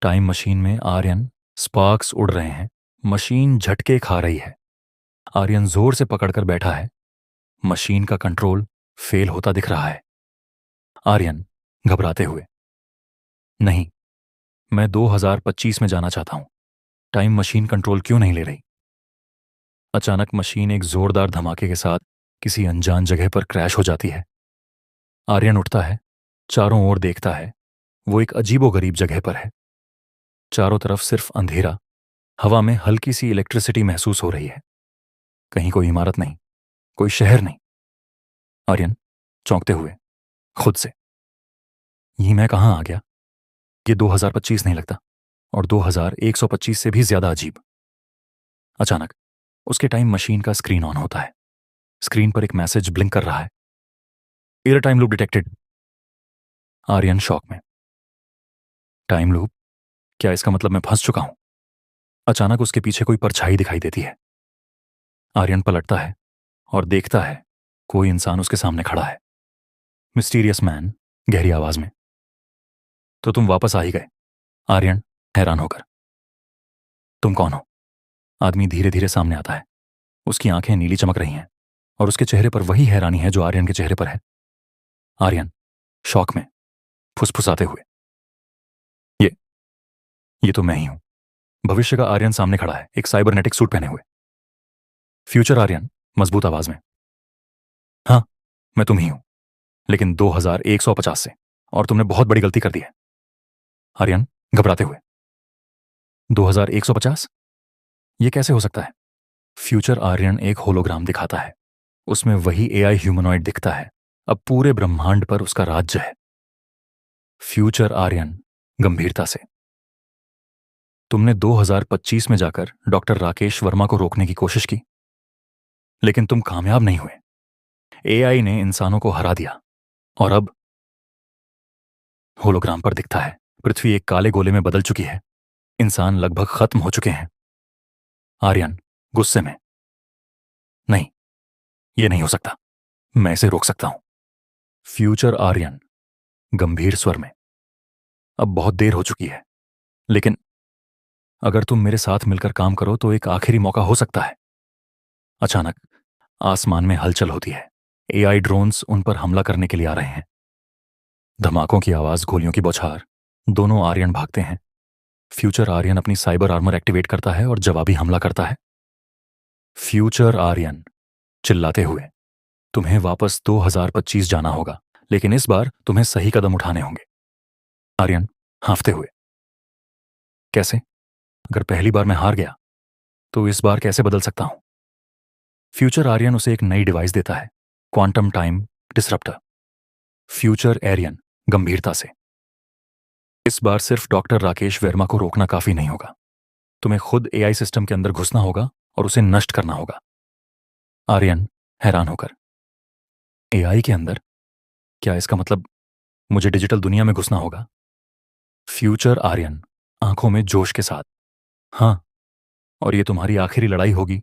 Time machine में Aryan sparks उड़ रहे हैं। मशीन झटके खा रही है। आर्यन जोर से पकड़कर बैठा है। मशीन का कंट्रोल फेल होता दिख रहा है। आर्यन घबराते हुए, नहीं, मैं 2025 में जाना चाहता हूं। टाइम मशीन कंट्रोल क्यों नहीं ले रही? अचानक मशीन एक जोरदार धमाके के साथ किसी अनजान जगह पर क्रैश हो जाती है। आर्यन उठता है, चारों ओर देखता है। वो एक अजीबोगरीब जगह पर है। चारों तरफ सिर्फ अंधेरा। हवा में हल्की सी इलेक्ट्रिसिटी महसूस हो रही है। कहीं कोई इमारत नहीं, कोई शहर नहीं। आर्यन चौंकते हुए खुद से, ये मैं कहां आ गया? ये 2025 नहीं लगता, और 2125 से भी ज्यादा अजीब। अचानक उसके टाइम मशीन का स्क्रीन ऑन होता है। स्क्रीन पर एक मैसेज ब्लिंक कर रहा है, error time loop detected. Aryan shock में, टाइम लूप? क्या इसका मतलब मैं फंस चुका हूं? अचानक उसके पीछे कोई परछाई दिखाई देती है। आर्यन पलटता है और देखता है कोई इंसान उसके सामने खड़ा है। मिस्टीरियस मैन गहरी आवाज में, तो तुम वापस आ ही गए? आर्यन हैरान होकर, तुम कौन हो? आदमी धीरे धीरे सामने आता है। उसकी आंखें नीली चमक रही हैं और उसके चेहरे पर वही हैरानी है जो आर्यन के चेहरे पर है। आर्यन शॉक में फुसफुसाते हुए, ये ये तो मैं ही हूं। भविष्य का आर्यन सामने खड़ा है, एक साइबरनेटिक सूट पहने हुए। फ्यूचर आर्यन मजबूत आवाज में, हाँ, मैं तुम ही हूं, लेकिन 2150 से, और तुमने बहुत बड़ी गलती कर दी है। आर्यन घबराते हुए, 2150? ये कैसे हो सकता है? फ्यूचर आर्यन एक होलोग्राम दिखाता है। उसमें वही एआई ह्यूमनॉइड दिखता है। अब पूरे ब्रह्मांड पर उसका राज्य है। फ्यूचर आर्यन गंभीरता से, तुमने 2025 में जाकर डॉक्टर राकेश वर्मा को रोकने की कोशिश की, लेकिन तुम कामयाब नहीं हुए। एआई ने इंसानों को हरा दिया, और अब होलोग्राम पर दिखता है पृथ्वी एक काले गोले में बदल चुकी है। इंसान लगभग खत्म हो चुके हैं। आर्यन गुस्से में, नहीं, यह नहीं हो सकता। मैं इसे रोक सकता हूं। फ्यूचर आर्यन गंभीर स्वर में, अब बहुत देर हो चुकी है, लेकिन अगर तुम मेरे साथ मिलकर काम करो तो एक आखिरी मौका हो सकता है। अचानक आसमान में हलचल होती है। एआई ड्रोन्स उन पर हमला करने के लिए आ रहे हैं। धमाकों की आवाज, गोलियों की बौछार, दोनों आर्यन भागते हैं। फ्यूचर आर्यन अपनी साइबर आर्मर एक्टिवेट करता है और जवाबी हमला करता है। फ्यूचर आर्यन चिल्लाते हुए, तुम्हें वापस 2025 जाना होगा, लेकिन इस बार तुम्हें सही कदम उठाने होंगे। आर्यन हांफते हुए, कैसे? अगर पहली बार मैं हार गया तो इस बार कैसे बदल सकता हूं? फ्यूचर आर्यन उसे एक नई डिवाइस देता है, quantum time disruptor. Future Aryan गंभीरता से, इस बार सिर्फ डॉक्टर राकेश वर्मा को रोकना काफी नहीं होगा। तुम्हें खुद एआई सिस्टम के अंदर घुसना होगा और उसे नष्ट करना होगा। आर्यन हैरान होकर, एआई के अंदर? क्या इसका मतलब मुझे डिजिटल दुनिया में घुसना होगा? फ्यूचर आर्यन आंखों में जोश के साथ, हां, और ये तुम्हारी आखिरी लड़ाई होगी।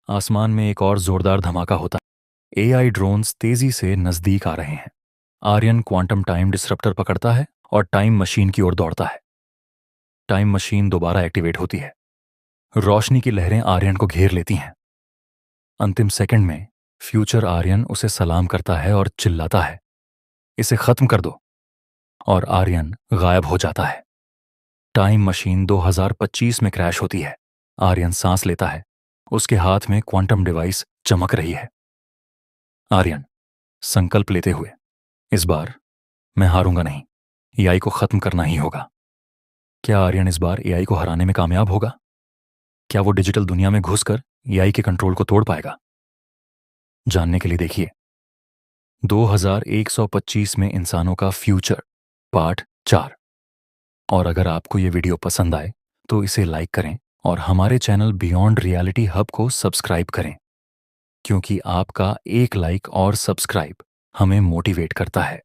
आसमान में एक और जोरदार धमाका होता है। एआई ड्रोन्स तेजी से नजदीक आ रहे हैं। आर्यन क्वांटम टाइम डिसरप्टर पकड़ता है और टाइम मशीन की ओर दौड़ता है। टाइम मशीन दोबारा एक्टिवेट होती है। रोशनी की लहरें आर्यन को घेर लेती हैं। अंतिम सेकंड में फ्यूचर आर्यन उसे सलाम करता है और चिल्लाता है, इसे खत्म कर दो, और आर्यन गायब हो जाता है। टाइम मशीन 2025 में क्रैश होती है। आर्यन सांस लेता है। उसके हाथ में क्वांटम डिवाइस चमक रही है। आर्यन संकल्प लेते हुए, इस बार मैं हारूंगा नहीं, एआई को खत्म करना ही होगा। क्या आर्यन इस बार एआई को हराने में कामयाब होगा? क्या वो डिजिटल दुनिया में घुसकर एआई के कंट्रोल को तोड़ पाएगा? जानने के लिए देखिए 2125 में इंसानों का फ्यूचर पार्ट 4। और अगर आपको ये वीडियो पसंद आए तो इसे लाइक करें और हमारे चैनल बियॉन्ड रियलिटी हब को सब्सक्राइब करें, क्योंकि आपका एक लाइक और सब्सक्राइब हमें मोटिवेट करता है।